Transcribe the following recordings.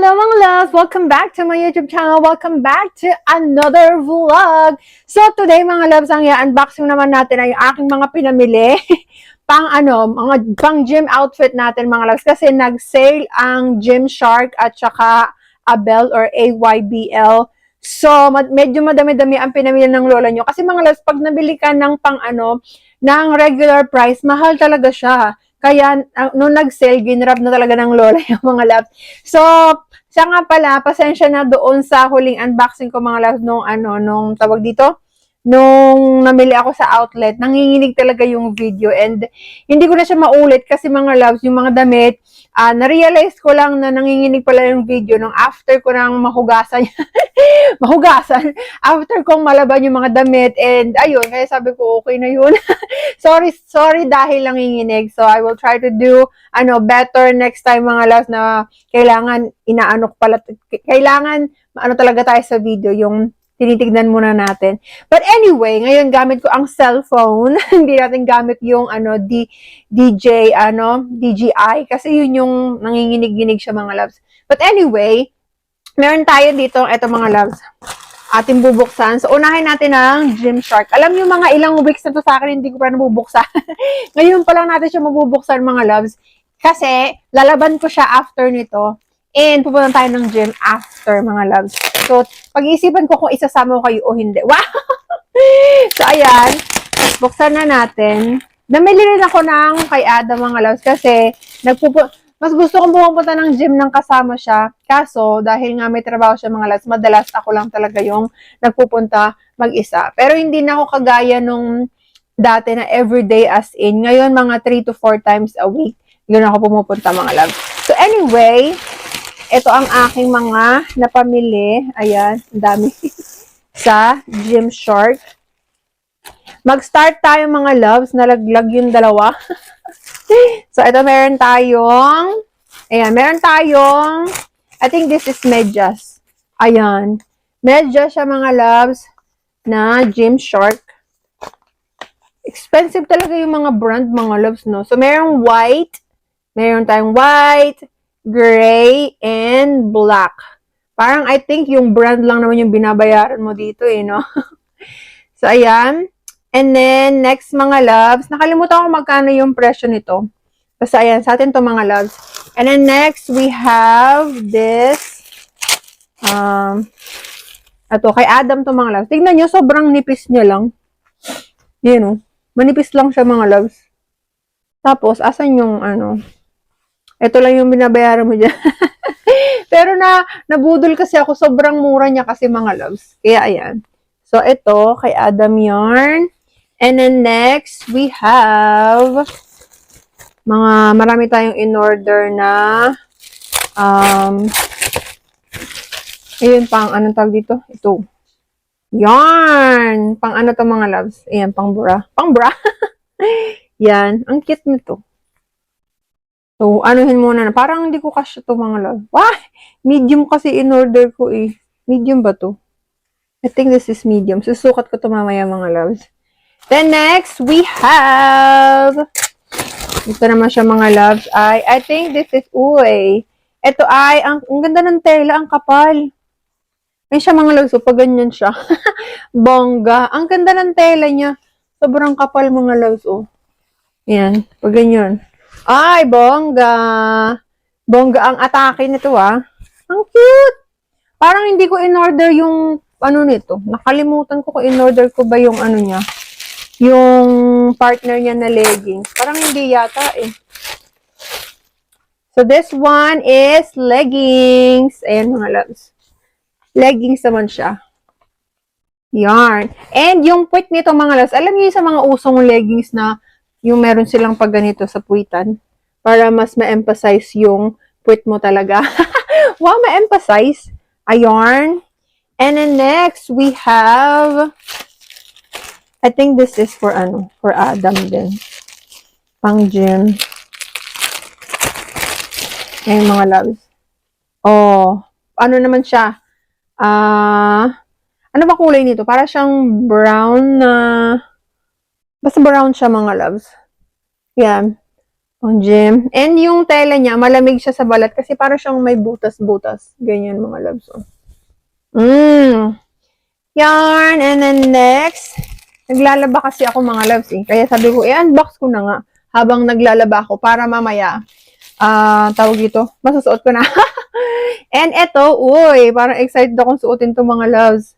Hello mga loves! Welcome back to my YouTube channel. Welcome back to another vlog. So today mga loves, ang i-unboxing naman natin ay aking mga pinamili. Pang gym outfit natin mga loves. Kasi nag-sale ang Gymshark at saka Abel or AYBL. So medyo madami-dami ang pinamili ng lola nyo. Kasi mga loves, pag nabili ka ng ng regular price, mahal talaga siya. Kaya, nung nag-sale, ginrab na talaga ng lola yung mga loves. So, siya nga pala, pasensya na doon sa huling unboxing ko mga loves nung tawag dito, nung namili ako sa outlet, nanginginig talaga yung video and hindi ko na siya maulit kasi mga loves, yung mga damit, na-realize ko lang na nanginginig pala yung video nung after ko nang mahugasan after kong malaban yung mga damit and ayun, kaya sabi ko okay na yun. sorry dahil nanginginig. So I will try to do better next time mga loves na kailangan kailangan talaga tayo sa video yung tinitignan muna natin. But anyway, ngayon gamit ko ang cellphone. Hindi natin gamit yung DJI kasi yun yung nanginginig-ginig siya mga loves. But anyway, meron tayo dito, eto mga loves, ating bubuksan. So, unahin natin ang Gymshark. Alam niyo mga ilang weeks na to sa akin, hindi ko pa nabubuksan. Ngayon pa lang natin siya mabubuksan mga loves. Kasi, lalaban ko siya after nito. And, pupunta tayo ng gym after mga loves. So, pag-iisipan ko kung isasama ko kayo o hindi. Wow! So, ayan. Buksan na natin. Namili rin ako ng kay Adam mga loves kasi mas gusto kong pumunta ng gym ng kasama siya. Kaso, dahil nga may trabaho siya mga loves, madalas ako lang talaga yung nagpupunta mag-isa. Pero hindi na ako kagaya nung dati na everyday as in. Ngayon, mga 3 to 4 times a week. Yun ako pumupunta mga loves. So anyway, ito ang aking mga napamili. Ayan, ang dami. Sa Gymshark. Mag-start tayo mga loves. Nalaglag yung dalawa. So, ito meron tayong, I think this is medyas. Ayan. Medyas siya mga loves na Gymshark. Expensive talaga yung mga brand mga loves, no? So, meron tayong white, gray, and black. Parang I think yung brand lang naman yung binabayaran mo dito eh, no? So, ayan. And then, next mga loves, nakalimutan ko magkano yung presyo nito. Kasi ayan, sa atin to mga loves. And then next, we have this. Ito, kay Adam to mga loves. Tignan nyo, sobrang nipis niya lang. Yun o. Manipis lang siya mga loves. Tapos, asan yung ito lang yung binabayaran mo dyan. Pero nabudol kasi ako, sobrang mura niya kasi mga loves. Kaya ayan. So, ito, kay Adam yarn. And then next, we have marami tayong in-order na ayun, pang anong tawag dito? Ito. Yarn! Pang ano to mga loves? Ayan, pang bra. Pang bra! Yan. Ang cute nito. So, anuhin muna na. Parang hindi ko kasya to mga loves. Wah! Medium kasi in-order ko eh. Medium ba to? I think this is medium. Susukat ko to mamaya mga loves. Then next, we have, ito naman siya mga loves, I think this is uy. Ito ay, ang ganda ng tela, ang kapal. Ay siya mga loves, so pag ganyan siya. Bongga. Ang ganda ng tela niya. Sobrang kapal mga loves, oh. Yan, pag ganyan. Ay, bongga. Bongga ang atake nito, ah. Ang cute. Parang hindi ko in-order yung, nito. Nakalimutan ko kung in-order ko ba yung niya. Yung partner niya na leggings. Parang hindi yata eh. So, this one is leggings. Ayan mga loves. Leggings naman siya. Yarn. And yung puwit nito mga loves, alam niyo sa mga usong leggings na yung meron silang pag ganito sa puwitan para mas ma-emphasize yung puwit mo talaga. Wow, ma-emphasize. A yarn. And then next, we have, I think this is for for Adam din. Pang gym. Ayan mga loves. Oh, ano naman siya? Ano ba kulay nito? Para siyang brown na, basta brown siya mga loves. Yan. Pang gym. And yung tela niya, malamig siya sa balat kasi parang siyang may butas-butas. Ganyan mga loves. Yarn. And then next, naglalaba kasi ako mga loves eh. Kaya sabi ko, unbox ko na nga habang naglalaba ako para mamaya, tawag dito, masusuot ko na. And eto, parang excited akong suotin to mga loves.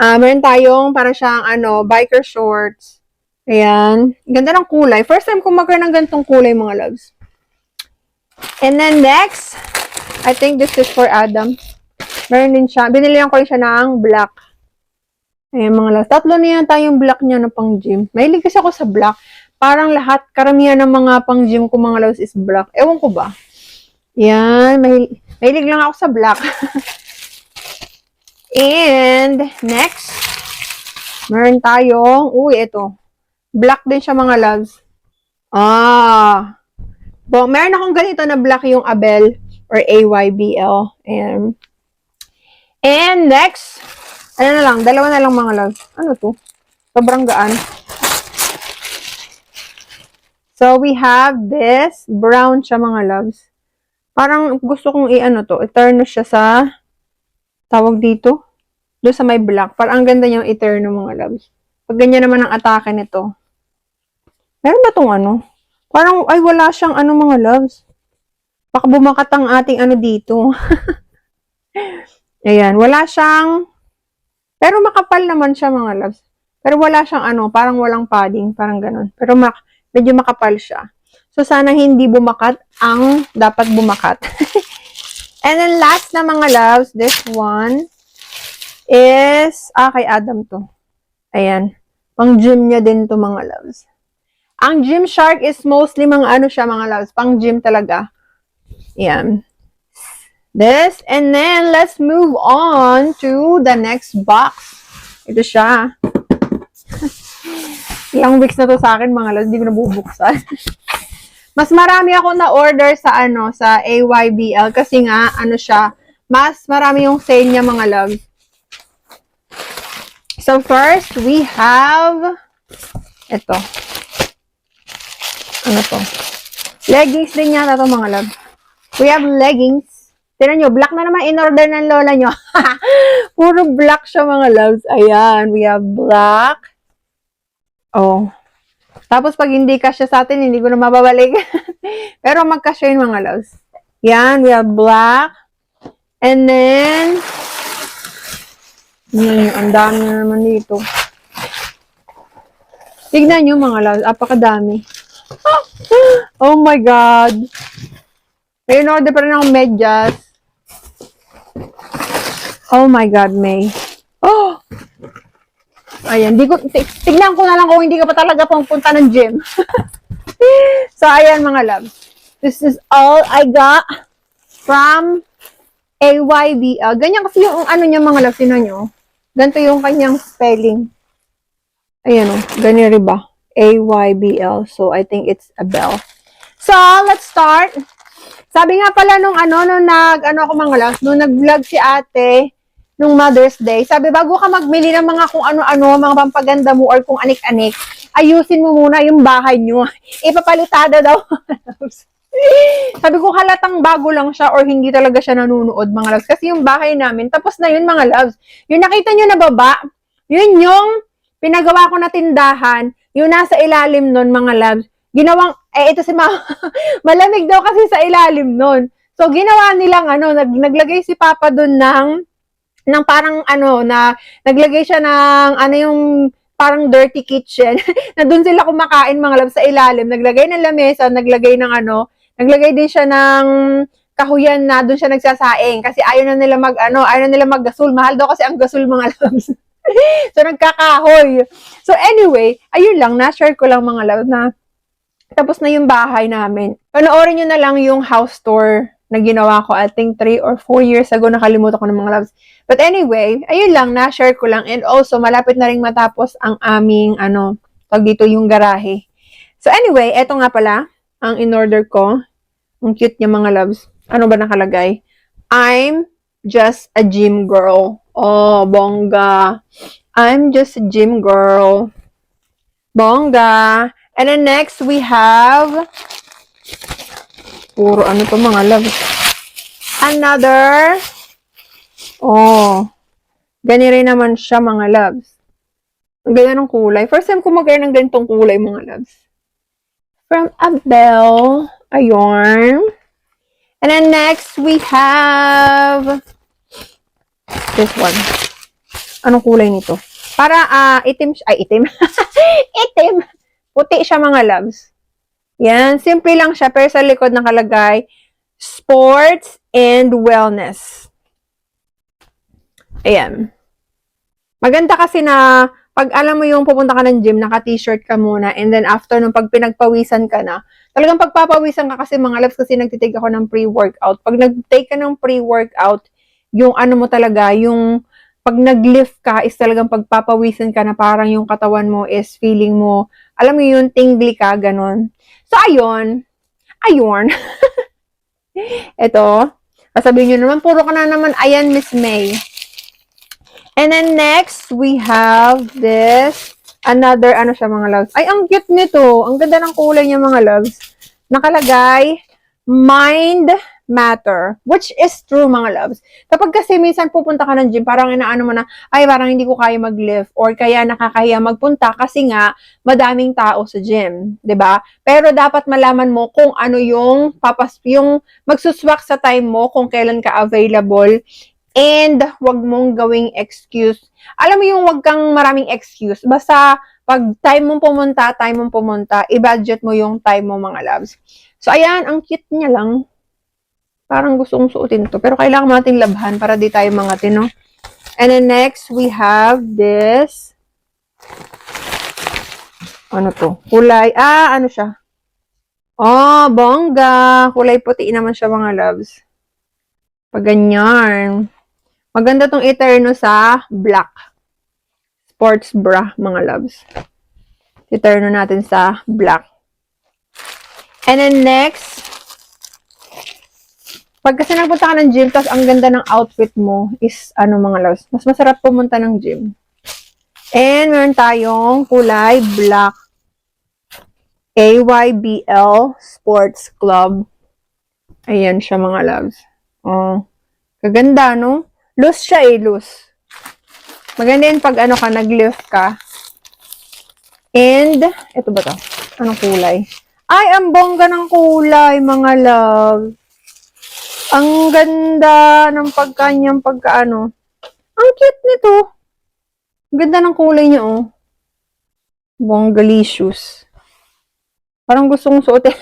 Meron tayong para siyang biker shorts. Ayan. Ganda ng kulay. First time ko magkaroon ng ganitong kulay mga loves. And then next, I think this is for Adam. Meron din siya. Binilihan ko rin siya ng black. Ayan mga loves. Tatlo na yan tayong black niya na pang gym. Mahilig kasi ako sa black. Parang lahat, karamihan ng mga pang gym ko mga loves is black. Ewan ko ba? Yan. Mahilig lang ako sa black. And next, meron tayong, ito. Black din siya mga loves. Meron akong ganito na black yung Abel or AYBL. Ayan. And next, dalawa na lang mga loves. Ano to? Sobrang gaan. So, we have this brown siya mga loves. Parang gusto kong i-turn siya sa tawag dito. Doon sa may black. Parang ang ganda niyang i-turn mga loves. Pag ganyan naman ang atake nito. Meron ba tong Parang, wala siyang mga loves. Baka bumakat ang ating dito. Ayan, wala siyang, pero makapal naman siya mga loves. Pero wala siyang parang walang padding, parang ganun. Pero medyo makapal siya. So, sana hindi bumakat ang dapat bumakat. And then, last na mga loves, this one is, kay Adam to. Ayan. Pang gym niya din to mga loves. Ang Gymshark is mostly mga mga loves. Pang gym talaga. Ayan. This. And then, let's move on to the next box. Ito siya. Ilang weeks na to sa akin, mga loves. Hindi ko nabubuksan. Mas marami ako na-order sa sa AYBL. Kasi nga, siya. Mas marami yung sale niya, mga loves. So, first, we have ito. Ano to? Leggings din yata to mga love. We have leggings. Tignan nyo, black na naman in-order ng lola nyo. Puro black siya mga loves. Ayan, we have black. Tapos pag hindi kasya sa atin, hindi ko na mababalik. Pero magkasya yun mga loves. Yan, we have black. And then, ang dami na naman dito. Tignan nyo mga loves, apakadami. Oh my God. May in-order pa rin akong medyas. Oh my God, May. Ayan, tignan ko na lang kung hindi ka pa talaga pumunta ng gym. So, ayan mga loves. This is all I got from AYBL. Ganyan kasi yung niya mga loves, nyo. Ganito yung kanyang spelling. Ayan ganyan rin ba? AYBL. So, I think it's a bell. So, let's start. Sabi nga pala nung ako mga loves, nung nag-vlog si ate, nung Mother's Day, sabi, bago ka magmili ng mga kung ano-ano, mga pampaganda mo, or kung anik-anik, ayusin mo muna yung bahay nyo. Ipapalitada daw. Sabi ko, halatang bago lang siya, or hindi talaga siya nanunood, mga loves. Kasi yung bahay namin, tapos na yun, mga loves. Yung nakita nyo na baba, yun yung pinagawa ko na tindahan, yung nasa ilalim nun, mga loves, ginawang, ito si Mama, malamig daw kasi sa ilalim nun. So, ginawa nilang, naglagay si Papa dun ng parang, naglagay siya ng, yung parang dirty kitchen, na dun sila kumakain, mga loves, sa ilalim. Naglagay ng lamesa, naglagay ng naglagay din siya ng kahuyan na dun siya nagsasaing, kasi ayaw na nila mag-gasol. Mahal daw kasi ang gasol, mga loves. So, nagkakahoy. So, anyway, ayun lang, na-share ko lang mga loves na tapos na yung bahay namin. Panoorin nyo na lang yung house tour na ginawa ko, I think 3 or 4 years ago, nakalimutan ko ng mga loves. But anyway, ayun lang, na-share ko lang. And also, malapit na rin matapos ang aming, pag dito yung garahe. So anyway, eto nga pala, ang in-order ko. Ang cute niya mga loves. Ano ba nakalagay? I'm just a gym girl. Oh, bongga. I'm just a gym girl. Bongga. And then next, we have Puro ano to mga loves. Another. Oh. Gani rin naman siya mga loves. Ang ganda ng kulay. First time ko mag-air ng ganitong kulay mga loves. From Abel. Ayun. And then next, we have this one. Anong kulay nito? Para itim. Ay, itim. Itim. Puti siya mga loves. Yan. Simple lang siya. Pero sa likod nakalagay, sports and wellness. Ayan. Maganda kasi na pag alam mo yung pupunta ka ng gym, naka-t-shirt ka muna, and then after nung pag pinagpawisan ka na, talagang pagpapawisan ka kasi mga loves kasi nagtitake ako ng pre-workout. Pag nag-take ka ng pre-workout, yung ano mo talaga, yung pag nag-lift ka is talagang pagpapawisan ka na parang yung katawan mo is feeling mo, alam mo yun, tingly ka, ganun. So, ayun. Ito, sasabihin nyo naman, puro ka na naman, ayan, Miss May. And then next, we have this, another, ano siya mga loves. Ay, ang cute nito. Ang ganda ng kulay niya mga loves. Nakalagay, mind matter. Which is true mga loves. Kapag kasi minsan pupunta ka ng gym, parang inaano mo na, ay parang hindi ko kaya mag-lift or kaya nakakahiya magpunta kasi nga madaming tao sa gym. 'Di ba? Pero dapat malaman mo kung ano yung yung magsuswak sa time mo kung kailan ka available. And wag mong gawing excuse. Alam mo yung wag kang maraming excuse. Basta pag time mong pumunta, i-budget mo yung time mo mga loves. So ayan, ang cute niya lang. Parang gusto kong suotin to. Pero kailangan mo nating labhan para di tayo mga tino. And then next, we have this. Ano to? Kulay. Ano siya? Oh, bongga. Kulay puti naman siya mga loves. Pag ganyan. Maganda tong Eterno sa black. Sports bra, mga loves. Eterno natin sa black. And then next, pag kasi nagpunta ka ng gym, tapos ang ganda ng outfit mo is, ano mga loves, mas masarap pumunta ng gym. And meron tayong kulay black. AYBL Sports Club. Ayan siya mga loves. Oh, kaganda, no? Loose siya loose. Maganda yun pag ano ka, nag-lift ka. And, ito ba to? Anong kulay? Ay, ang bongga ng kulay, mga love. Ang ganda ng pagkanyang pagkaano. Ang cute nito. Ang ganda ng kulay niya, oh. Bonggalicious. Parang gusto kong suotin.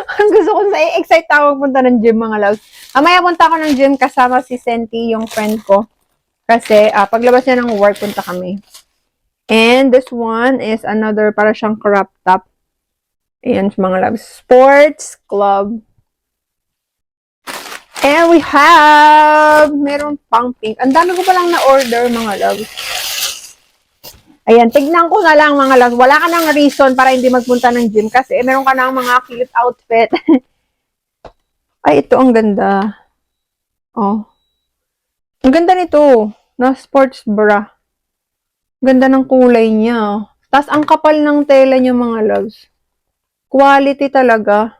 Parang gusto kong excited ako punta ng gym, mga loves. Mamaya punta ako ng gym kasama si Senti, yung friend ko. Kasi, paglabas niya ng work, punta kami. And this one is another, para siyang crop top. Ayan, mga loves. Sports Club. And we have, meron pang pink. Ang dami ko palang na-order, mga loves. Ayan, tignan ko na lang, mga loves. Wala ka nang reason para hindi magpunta ng gym kasi meron ka nang mga cute outfit. Ay, ito, ang ganda. Oh. Ang ganda nito, na sports bra. Ganda ng kulay niya. Tapos, ang kapal ng tela niya, mga loves. Quality talaga.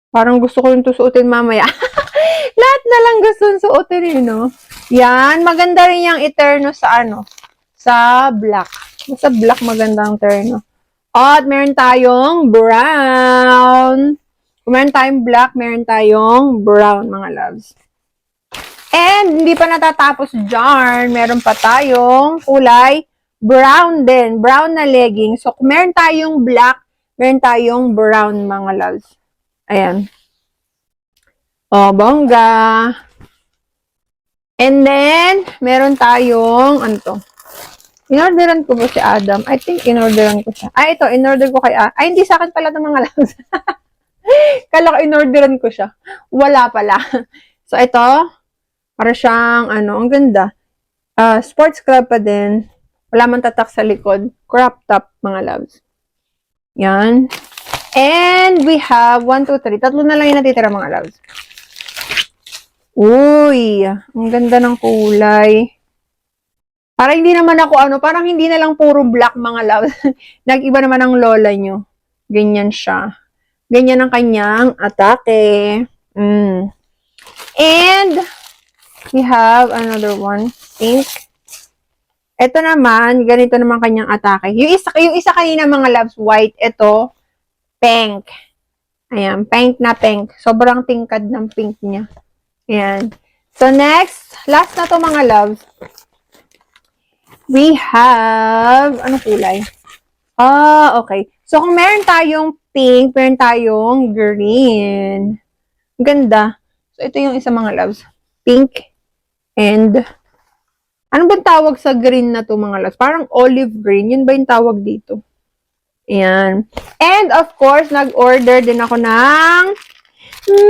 Parang gusto ko yung susuotin mamaya. Lahat na lang gusto yung suotin, no? Yan, maganda rin yung Eterno sa ano, sa black. Sa black maganda ang Eterno. At meron tayong brown. Kung meron tayong black, meron tayong brown, mga loves. And, hindi pa natatapos dyan. Meron pa tayong kulay brown din. Brown na legging. So, kung meron tayong black, meron tayong brown, mga loves. Ayan. Oh, bongga. And then, meron tayong, ano to? In-orderan ko ba si Adam? I think in-orderan ko siya. Ay, ito, in-order ko kay Ay, hindi sa akin pala itong mga loves. Kala ko in-orderan ko siya. Wala pala. So, ito, para siyang, ano, ang ganda. Sports club pa din. Wala man tatak sa likod. Crop top, mga loves. Yan. And we have 1, 2, 3. Tatlo na lang yung natitira, mga loves. Uy, ang ganda ng kulay. Para hindi naman ako ano, parang hindi na lang puro black, mga loves. Nag-iba naman ang lola nyo. Ganyan siya. Ganyan ang kanyang atake. And, we have another one. Pink. Ito naman, ganito naman kanyang atake. Yung isa kanina mga loves, white. Ito, pink. Ayan, pink na pink. Sobrang tingkad ng pink niya. Ayan. So, next, last na to mga loves. We have, anong kulay? Okay. So, kung meron tayong pink, meron tayong green. Ganda. So, ito yung isa mga loves. Pink and ano ba tawag sa green na to mga loves? Parang olive green. Yun ba yung tawag dito? Ayan. And of course, nag-order din ako ng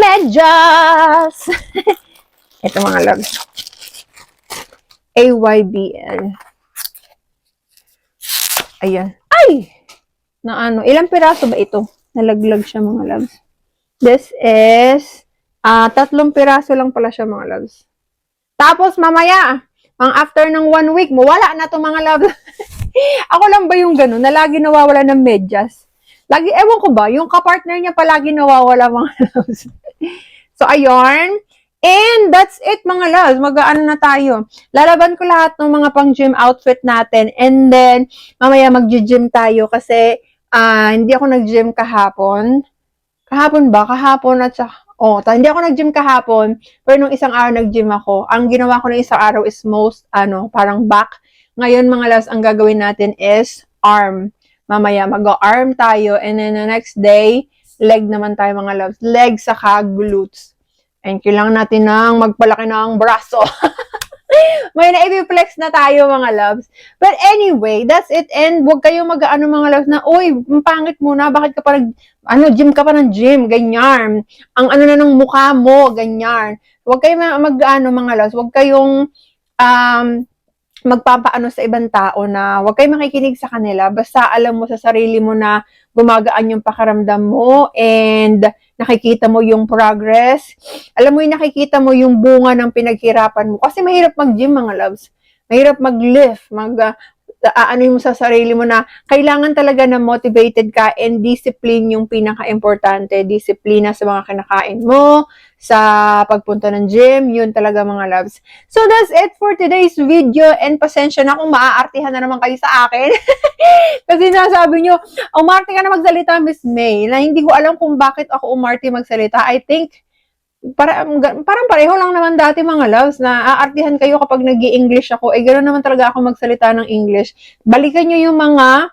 medyas. Ito mga loves. AYBL. Ayan. Ay! Na ano, ilang piraso ba ito? Nalaglag siya mga loves. This is 3 piraso lang pala siya mga loves. Tapos mamaya, after ng 1 week, mawala na to mga loves. Ako lang ba yung gano'n na lagi nawawala ng medyas? Lagi, ewan ko ba, yung kapartner niya palagi nawawala mga loves. So, ayun. And that's it mga loves. Mag-ano na tayo. Lalaban ko lahat ng mga pang-gym outfit natin. And then, mamaya mag-gym tayo kasi hindi ako nag-gym kahapon. Kahapon ba? Kahapon at saka, hindi ako nag-gym kahapon, pero nung isang araw nag-gym ako. Ang ginawa ko ng isang araw is parang back. Ngayon mga loves, ang gagawin natin is arm. Mamaya mag-arm tayo, and then the next day, leg naman tayo mga loves. Leg saka glutes. And kailangan natin ng magpalaki ng braso. May na-flex na tayo mga loves. But anyway, that's it. And huwag kayong mag-ano mga loves na, uy, pangit muna, bakit ka pa gym ka pa ng gym, ganyan. Ang ano na ng mukha mo, ganyan. Huwag kayong mag-ano mga loves, huwag kayong magpapaano sa ibang tao na huwag kayong makikinig sa kanila. Basta alam mo sa sarili mo na gumagaan yung pakaramdam mo and nakikita mo yung progress. Alam mo yung nakikita mo yung bunga ng pinaghirapan mo. Kasi mahirap mag-gym mga loves. Mahirap mag-lift, ano mo sa sarili mo na kailangan talaga na motivated ka and discipline yung pinaka-importante. Disiplina sa mga kinakain mo, sa pagpunta ng gym, yun talaga mga loves. So that's it for today's video and pasensya na kung maaartihan na naman kayo sa akin. Kasi nasabi nyo, umarte ka na magsalita, Miss May, na hindi ko alam kung bakit ako umarte magsalita. I think, parang pareho lang naman dati mga loves na aartihan kayo kapag nag-i-English ako. Ganoon naman talaga ako magsalita ng English. Balikan nyo yung mga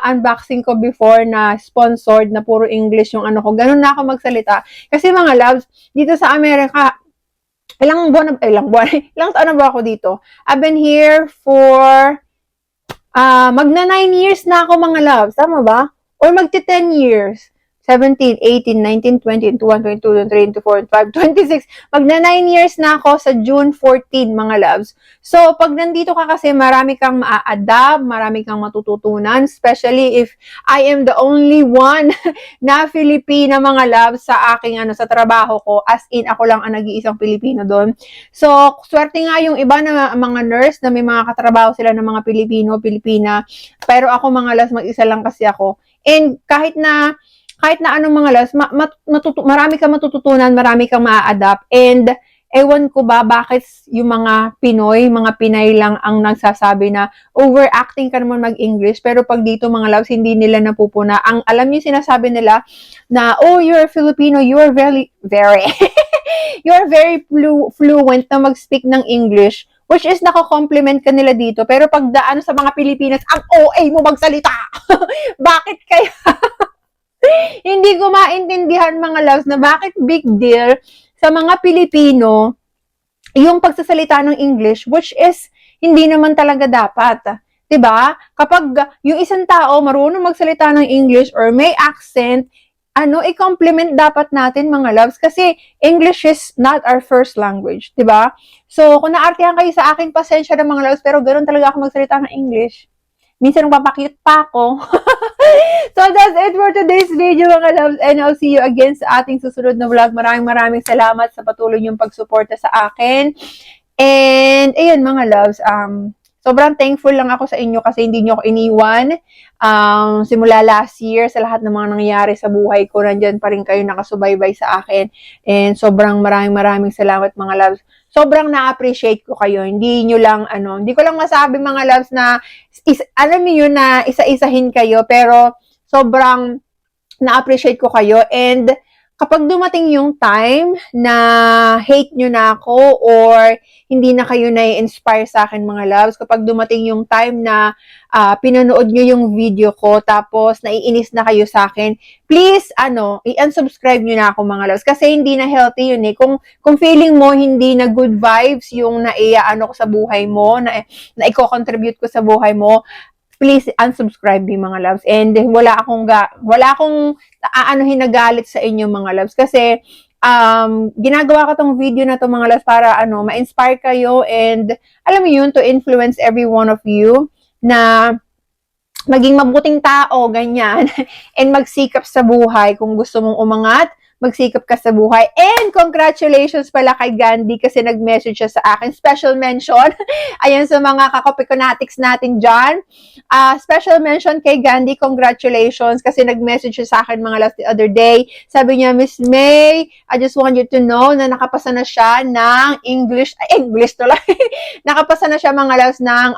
unboxing ko before na sponsored na puro English yung ano ko. Ganoon na ako magsalita. Kasi mga loves, dito sa Amerika, ilang taon na ba ako dito? I've been here for magna 9 years na ako mga loves. Tama ba? Or magti 10 years. 17, 18, 19, 20, 21, 22, 23, 24, 25, 26. Magna 9 years na ako sa June 14, mga loves. So, pag nandito ka kasi, marami kang maa-adapt, marami kang matututunan, especially if I am the only one na Filipina, mga loves, sa aking sa trabaho ko. As in, ako lang ang nag-iisang Pilipino doon. So, swerte nga yung iba na mga nurse na may mga katrabaho sila ng mga Pilipina. Pero ako mga loves, mag-isa lang kasi ako. And kahit na anong mga loves, marami kang matututunan, marami kang maa-adapt. And ewan ko ba bakit yung mga Pinoy, mga Pinay lang ang nagsasabi na overacting ka naman mag-English. Pero pag dito mga loves, hindi nila napupuna. Ang alam niyo sinasabi nila na, oh, you're Filipino, you're very you're very fluent na mag-speak ng English. Which is nako-compliment ka nila dito. Pero pag daan sa mga Pilipinas, ang OA mo magsalita. Bakit kaya? Hindi ko maintindihan mga loves na bakit big deal sa mga Pilipino yung pagsasalita ng English, which is hindi naman talaga dapat. 'Di ba? Kapag yung isang tao marunong magsalita ng English or may accent, i-compliment dapat natin mga loves kasi English is not our first language, 'di ba? So, kung naartihan kayo sa akin, pasensya na mga loves, pero ganoon talaga ako magsalita ng English. Minsan nagpapakute pa ako. So, that's it for today's video mga loves, and I'll see you again sa ating susunod na vlog. Maraming salamat sa patuloy niyong pagsuporta sa akin. And, ayun mga loves, sobrang thankful lang ako sa inyo kasi hindi nyo ako iniwan. Simula last year, sa lahat ng mga nangyayari sa buhay ko, nandyan pa rin kayo nakasubaybay sa akin. And sobrang maraming salamat mga loves. Sobrang na-appreciate ko kayo. Hindi nyo lang, hindi ko lang masabi mga loves na, alam niyo na isa-isahin kayo, pero sobrang na-appreciate ko kayo. And kapag dumating yung time na hate nyo na ako or hindi na kayo na-inspire sa akin mga loves, kapag dumating yung time na pinanood nyo yung video ko tapos naiinis na kayo sa akin, please, i-unsubscribe nyo na ako mga loves kasi hindi na healthy yun eh. Kung feeling mo hindi na good vibes yung ko sa buhay mo, na i-contribute ko sa buhay mo, please unsubscribe me mga loves. And wala akong nagalit sa inyo mga loves kasi ginagawa ko tong video na to mga loves para ma-inspire kayo and alam mo yun, to influence every one of you na maging mabuting tao, ganyan, and magsikap sa buhay. Kung gusto mong umangat, magsikap ka sa buhay. And congratulations pala kay Gandhi kasi nag-message siya sa akin. Special mention. Ayan sa mga kakopikonatics natin dyan. Special mention kay Gandhi, congratulations kasi nag-message siya sa akin mga last the other day. Sabi niya, Miss May, I just want you to know na nakapasa na siya ng English to lang. Nakapasa na siya mga last ng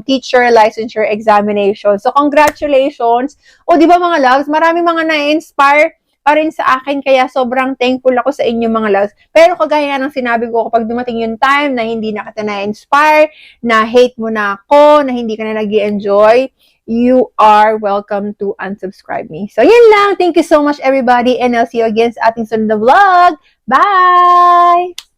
teacher licensure examination. So, congratulations. O, di ba mga loves, maraming mga na-inspire pa rin sa akin, kaya sobrang thankful ako sa inyo mga loves. Pero kagaya ng sinabi ko, kapag dumating yung time na hindi na kita na-inspire, na hate mo na ako, na hindi ka na nag-enjoy, you are welcome to unsubscribe me. So, yun lang. Thank you so much everybody and I'll see you again sa ating sunod na vlog. Bye!